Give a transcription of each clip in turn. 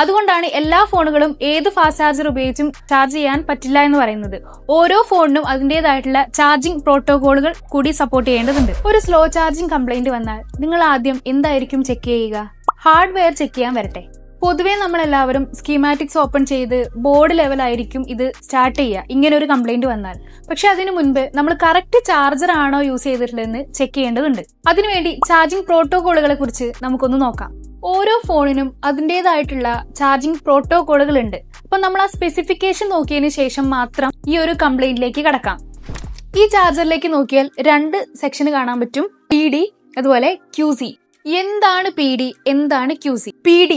അതുകൊണ്ടാണ് എല്ലാ ഫോണുകളും ഏത് ഫാസ്റ്റ് ചാർജർ ഉപയോഗിച്ചും ചാർജ് ചെയ്യാൻ പറ്റില്ല എന്ന് പറയുന്നത്. ഓരോ ഫോണിനും അതിൻ്റെതായിട്ടുള്ള ചാർജിംഗ് പ്രോട്ടോകോളുകൾ കൂടി സപ്പോർട്ട് ചെയ്യേണ്ടതുണ്ട്. ഒരു സ്ലോ ചാർജിംഗ് കംപ്ലൈന്റ് വന്നാൽ നിങ്ങൾ ആദ്യം എന്തായിരിക്കും ചെക്ക് ചെയ്യുക? ഹാർഡ്വെയർ ചെക്ക് ചെയ്യാൻ വരട്ടെ. പൊതുവെ നമ്മളെല്ലാവരും സ്കീമാറ്റിക്സ് ഓപ്പൺ ചെയ്ത് ബോർഡ് ലെവലായിരിക്കും ഇത് സ്റ്റാർട്ട് ചെയ്യുക ഇങ്ങനെ ഒരു കംപ്ലൈന്റ് വന്നാൽ. പക്ഷെ അതിനു മുൻപ് നമ്മൾ കറക്റ്റ് ചാർജർ ആണോ യൂസ് ചെയ്തിട്ടുള്ളതെന്ന് ചെക്ക് ചെയ്യേണ്ടതുണ്ട്. അതിനുവേണ്ടി ചാർജിംഗ് പ്രോട്ടോകോളുകളെ കുറിച്ച് നമുക്കൊന്ന് നോക്കാം. ഓരോ ഫോണിനും അതിൻ്റെതായിട്ടുള്ള ചാർജിംഗ് പ്രോട്ടോകോളുകൾ ഉണ്ട്. അപ്പൊ നമ്മൾ ആ സ്പെസിഫിക്കേഷൻ നോക്കിയതിന് ശേഷം മാത്രം ഈ ഒരു കംപ്ലൈന്റിലേക്ക് കടക്കാം. ഈ ചാർജറിലേക്ക് നോക്കിയാൽ 2 സെക്ഷൻ കാണാൻ പറ്റും, PD അതുപോലെ QC. എന്താണ് PD, എന്താണ് QC? PD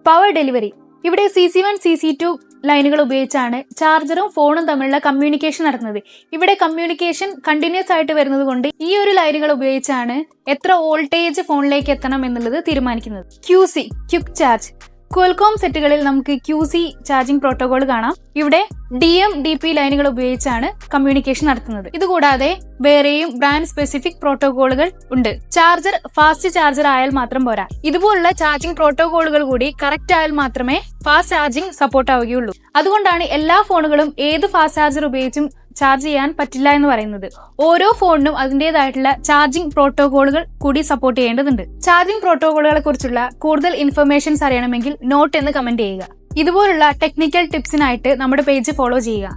power delivery. ഇവിടെ CC1 CC2 ലൈനുകൾ ഉപയോഗിച്ചാണ് ചാർജറും ഫോണും തമ്മിലുള്ള കമ്മ്യൂണിക്കേഷൻ നടത്തുന്നത്. ഇവിടെ കമ്മ്യൂണിക്കേഷൻ കണ്ടിന്യൂസ് ആയിട്ട് വരുന്നത് കൊണ്ട് ഈ ഒരു ലൈനുകൾ ഉപയോഗിച്ചാണ് എത്ര വോൾട്ടേജ് ഫോണിലേക്ക് എത്തണം എന്നുള്ളത് തീരുമാനിക്കുന്നത്. QC quick charge. ക്വാൽകോം സെറ്റുകളിൽ നമുക്ക് QC ചാർജിംഗ് പ്രോട്ടോകോൾ കാണാം. ഇവിടെ DM-DP ലൈനുകൾ ഉപയോഗിച്ചാണ് കമ്മ്യൂണിക്കേഷൻ നടത്തുന്നത്. ഇതുകൂടാതെ വേറെയും ബ്രാൻഡ് സ്പെസിഫിക് പ്രോട്ടോകോളുകൾ ഉണ്ട്. ചാർജർ ഫാസ്റ്റ് ചാർജർ ആയാൽ മാത്രം പോരാ, ഇതുപോലുള്ള ചാർജിംഗ് പ്രോട്ടോകോളുകൾ കൂടി കറക്റ്റ് ആയാൽ മാത്രമേ ഫാസ്റ്റ് ചാർജിംഗ് സപ്പോർട്ട് ആവുകയുള്ളൂ. അതുകൊണ്ടാണ് എല്ലാ ഫോണുകളും ഏത് ഫാസ്റ്റ് ചാർജർ ഉപയോഗിച്ചും ചാർജ് ചെയ്യാൻ പറ്റില്ല എന്ന് പറയുന്നത്. ഓരോ ഫോണിനും അതിൻ്റെതായിട്ടുള്ള ചാർജിംഗ് പ്രോട്ടോകോളുകൾ കൂടി സപ്പോർട്ട് ചെയ്യേണ്ടതുണ്ട്. ചാർജിംഗ് പ്രോട്ടോകോളുകളെ കുറിച്ചുള്ള കൂടുതൽ ഇൻഫർമേഷൻസ് അറിയണമെങ്കിൽ നോട്ട് എന്ന് കമന്റ് ചെയ്യുക. ഇതുപോലുള്ള ടെക്നിക്കൽ ടിപ്സിനായിട്ട് നമ്മുടെ പേജ് ഫോളോ ചെയ്യുക.